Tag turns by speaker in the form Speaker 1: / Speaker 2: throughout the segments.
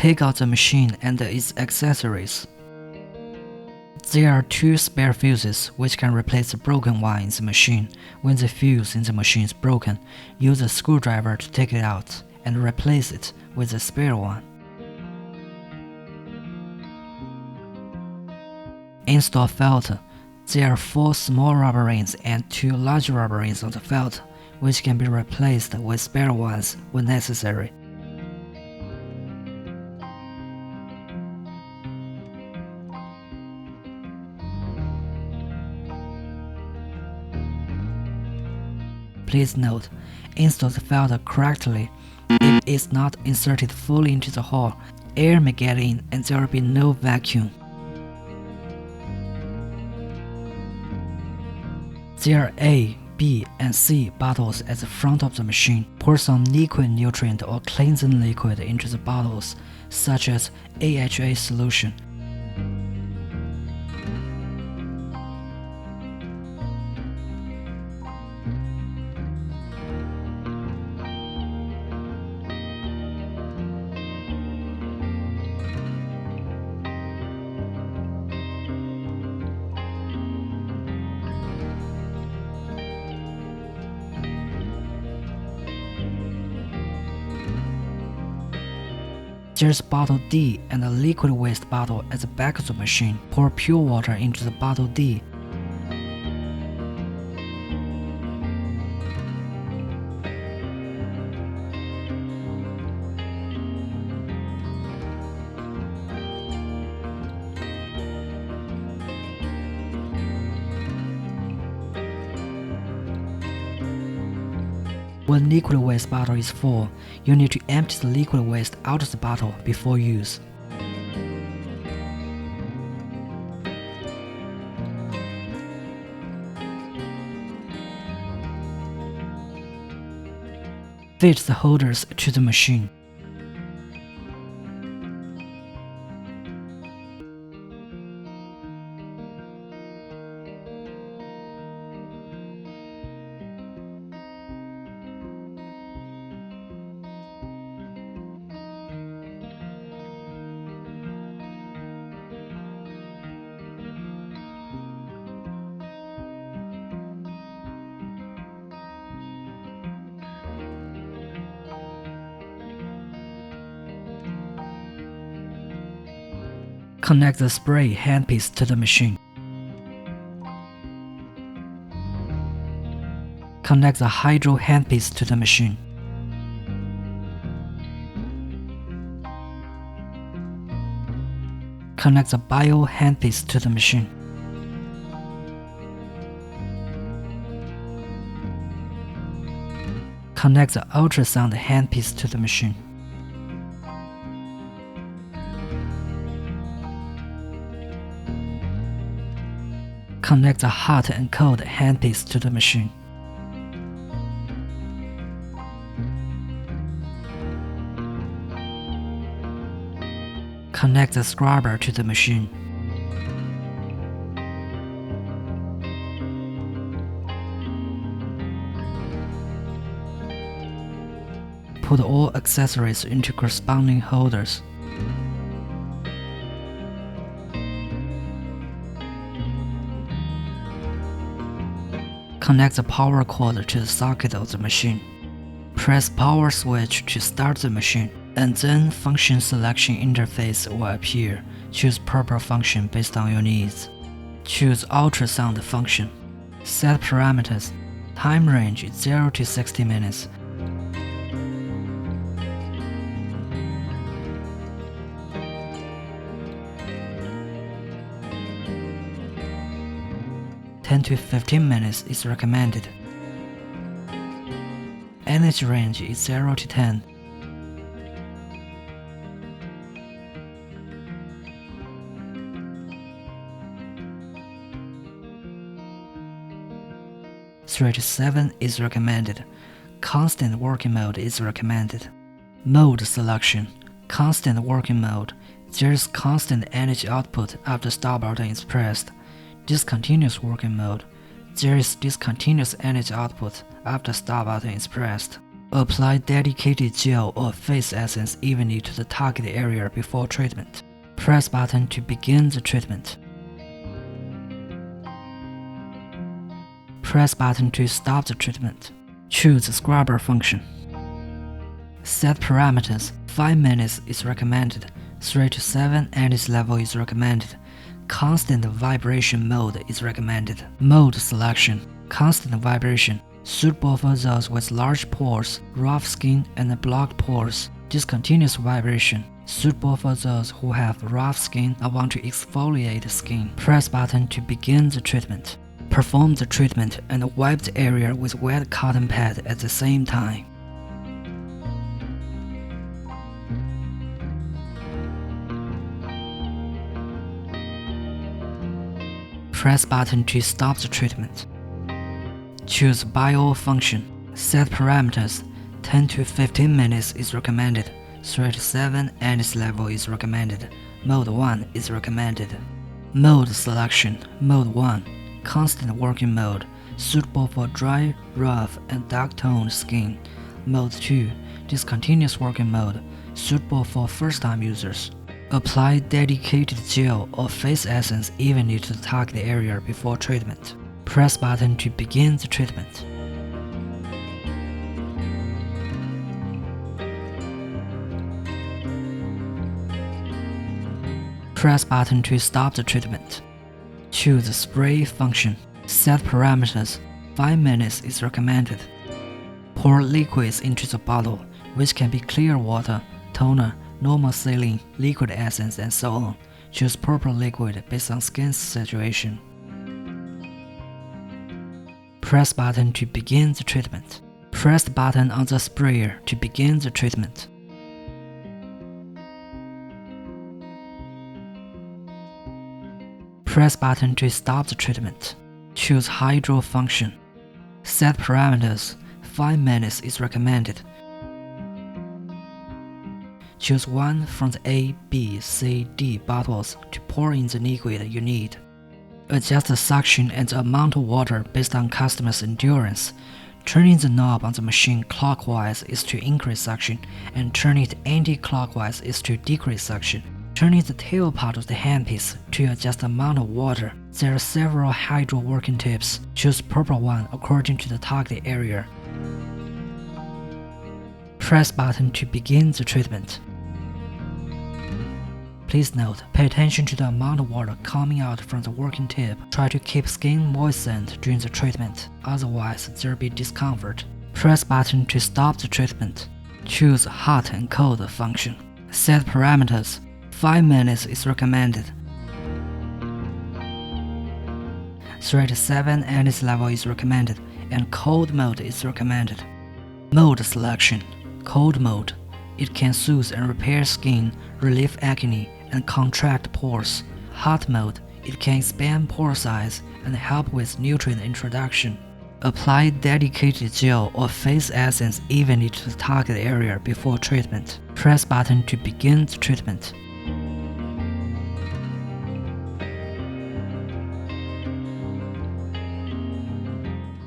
Speaker 1: Take out the machine and its accessories. There are 2 spare fuses which can replace the broken one in the machine. When the fuse in the machine is broken, use a screwdriver to take it out and replace it with a spare one. Install filter. There are 4 small rubber rings and 2 large rubber rings on the filter, which can be replaced with spare ones when necessary. Please note, install the filter correctly. If it's not inserted fully into the hole, air may get in and there will be no vacuum. There are A, B, and C bottles at the front of the machine. Pour some liquid nutrient or cleansing liquid into the bottles, such as AHA solution. There's bottle D and a liquid waste bottle at the back of the machine. Pour pure water into the bottle D. When liquid waste bottle is full, you need to empty the liquid waste out of the bottle before use. Fit the holders to the machine. Connect the spray handpiece to the machine. Connect the hydro handpiece to the machine. Connect the bio handpiece to the machine. Connect the ultrasound handpiece to the machine. Connect the hot and cold handpiece to the machine. Connect the scrubber to the machine. Put all accessories into corresponding holders. Connect the power cord to the socket of the machine. Press power switch to start the machine, and then function selection interface will appear. Choose proper function based on your needs. Choose ultrasound function. Set parameters. Time range is 0 to 60 minutes. (10 to 15 minutes is recommended. Energy range is 0 to 10. (3 to 7 is recommended. Constant working mode is recommended. Mode selection. Constant working mode. There is constant energy output after stop button is pressed. Discontinuous working mode. There is discontinuous energy output after stop button is pressed. Apply dedicated gel or face essence evenly to the target area before treatment. Press button to begin the treatment. Press button to stop the treatment. Choose the scrubber function. Set parameters. 5 minutes is recommended. 3 to 7 Antis level is recommended. Constant vibration mode is recommended. Mode selection. Constant vibration. Suitable for those with large pores, rough skin, and blocked pores. Discontinuous vibration. Suitable for those who have rough skin or want to exfoliate skin. Press button to begin the treatment. Perform the treatment and wipe the area with wet cotton pad at the same time. Press button to stop the treatment. Choose Bio function. Set parameters. 10 to 15 minutes is recommended. 3 to 7 Antis level is recommended. Mode 1 is recommended. Mode selection. Mode 1. Constant working mode. Suitable for dry, rough, and dark-toned skin. Mode 2. Discontinuous working mode. Suitable for first-time users. Apply dedicated gel or face essence evenly to the target area before treatment. Press button to begin the treatment. Press button to stop the treatment. Choose the spray function. Set parameters. 5 minutes is recommended. Pour liquids into the bottle, which can be clear water, toner, normal saline, liquid essence, and so on. Choose proper liquid based on skin situation. Press button to begin the treatment. Press the button on the sprayer to begin the treatment. Press button to stop the treatment. Choose hydra function. Set parameters. 5 minutes is recommended. Choose one from the A, B, C, D bottles to pour in the liquid you need. Adjust the suction and the amount of water based on customer's endurance. Turning the knob on the machine clockwise is to increase suction, and turning it anti-clockwise is to decrease suction. Turning the tail part of the handpiece to adjust the amount of water. There are several hydro working tips. Choose proper one according to the target area. Press button to begin the treatment. Please note, pay attention to the amount of water coming out from the working tip. Try to keep skin moistened during the treatment, otherwise there will be discomfort. Press button to stop the treatment. Choose hot and cold function. Set parameters. 5 minutes is recommended. 3 to 7 Antis level is recommended, and cold mode is recommended. Mode selection. Cold mode. It can soothe and repair skin, relieve acne, and contract pores. Hot mode. It can expand pore size and help with nutrient introduction. Apply dedicated gel or face essence evenly to the target area before treatment. Press button to begin the treatment.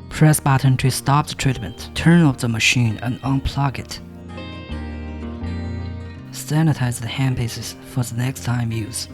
Speaker 1: Press button to stop the treatment. Turn off the machine and unplug it. Sanitize the handpieces for the next time use.